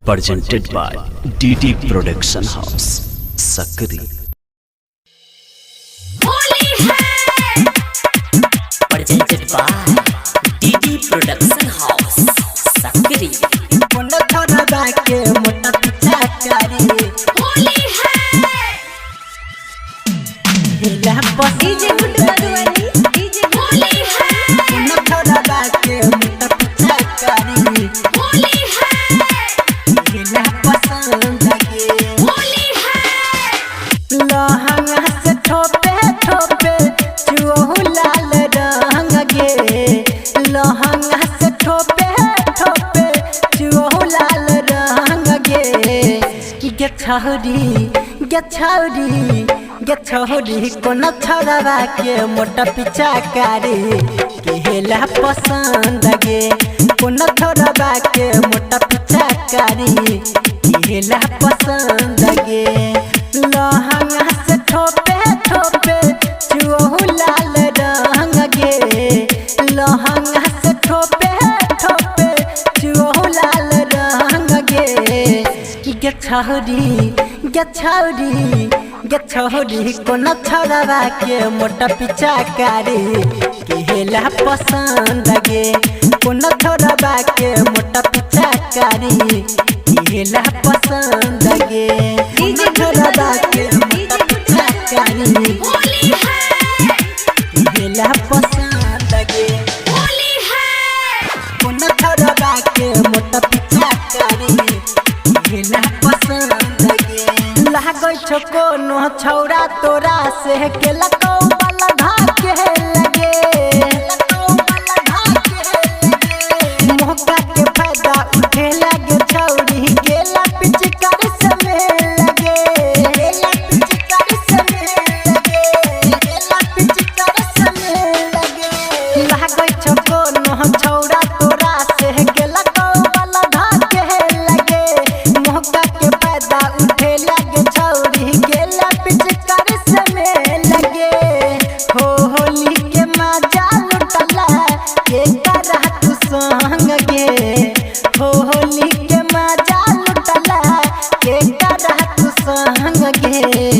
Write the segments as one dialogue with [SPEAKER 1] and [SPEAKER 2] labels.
[SPEAKER 1] presented by DD Production House, Sakri.
[SPEAKER 2] Presented by DD Production House, Sakri.
[SPEAKER 3] DJ Guddu Madhubani DJ Holi है होली है
[SPEAKER 4] लहंगा से ठोपे ठोपे चुओ लाल रंग गे लहंगा से ठोपे ठोपे चुओ लाल रंग गे गे छौरी कोन छौड़वा के मोटा पिचाकारी केला पसंद गे कोन छौड़वा के मोटा पिचाकारी केला पसंद गे लहंगा से ठोपे ठोपे चुओ लाल रंग गे लहंगा से ठोपे ठोपे चुओ लाल रंग गे छौरी कोन छौड़वा के मोटा पिचाकारी केला पसंद गे कोन छौड़वा के मोटा पिचाकारी केला पसंद गे
[SPEAKER 3] डीजे
[SPEAKER 4] छौड़वा के मोटा पिचाकारी
[SPEAKER 3] होली है
[SPEAKER 4] केला पसंद गे
[SPEAKER 3] होली है
[SPEAKER 4] कोन छौड़वा के मोटा पिचाकारी केला पसंद गे लागै छो कोनो छौड़ा तोरा से केला वाला धाके लगे मौका के फायदा उठे लगे छौड़ी केला पिचकारी समय लगे केला पिचकारी समय लगे केला पिचकारी समय लगे लागै छो कोनो छौड़ा तोरा से केला वाला धाके लगे मौका के फायदा उठे लगे छौड़ी केला पिचकारी समय लगे होली के मजा लुटला के करा तू संग गे होली के मजा लुटला के करा तू संग गे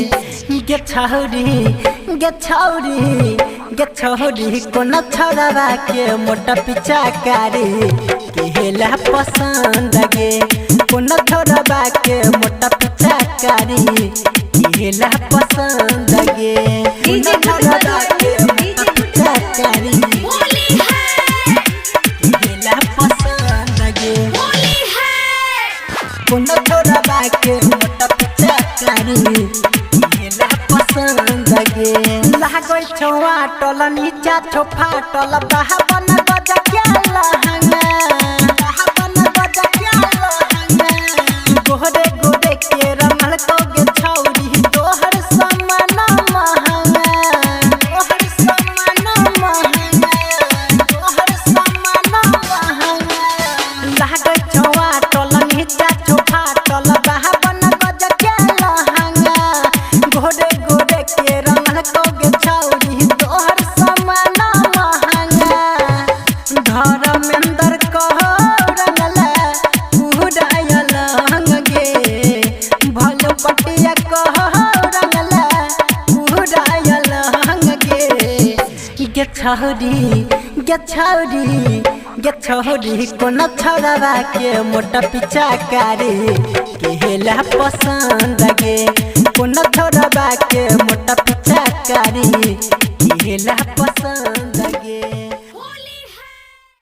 [SPEAKER 4] छौरी कोन छौड़वा के मोटा पिचाकारी केला पसंद गे कोन छौड़वा के मोटा पिचाकारी केला पसंद गे
[SPEAKER 3] डीजे गुड्डू
[SPEAKER 4] के
[SPEAKER 3] मधुबनी
[SPEAKER 4] मोटा पिचाकारी
[SPEAKER 3] होली है
[SPEAKER 4] केला पसंद गे
[SPEAKER 3] होली है
[SPEAKER 4] कोन छौड़वा के मोटा पिचाकारी केला पसंद गे लागै छौ आटल नीचा छौ फाटल बहावन बजा के लहंगा बहावन बजा के लहंगा गोरे गोरे के रमल को गे छौरी तोहर समान महंगा तोहर समान महंगा तोहर समान महंगा लागै छौ आटल नीचा छौ फाटल बहावन बजा के लहंगा गोरे गोरे के रमल को गे छौरी तोहर समान महंगा धर्मेंद्र कहो रंगला उड़ायल हंग गे भलो पटिया कहो रंगला उड़ायल हंग गे छौरी कोन छौड़वा के मोटा पिचाकारी केला पसंद गे कोन छौड़वा के मोटा पिचाकारी केला पसंद गे।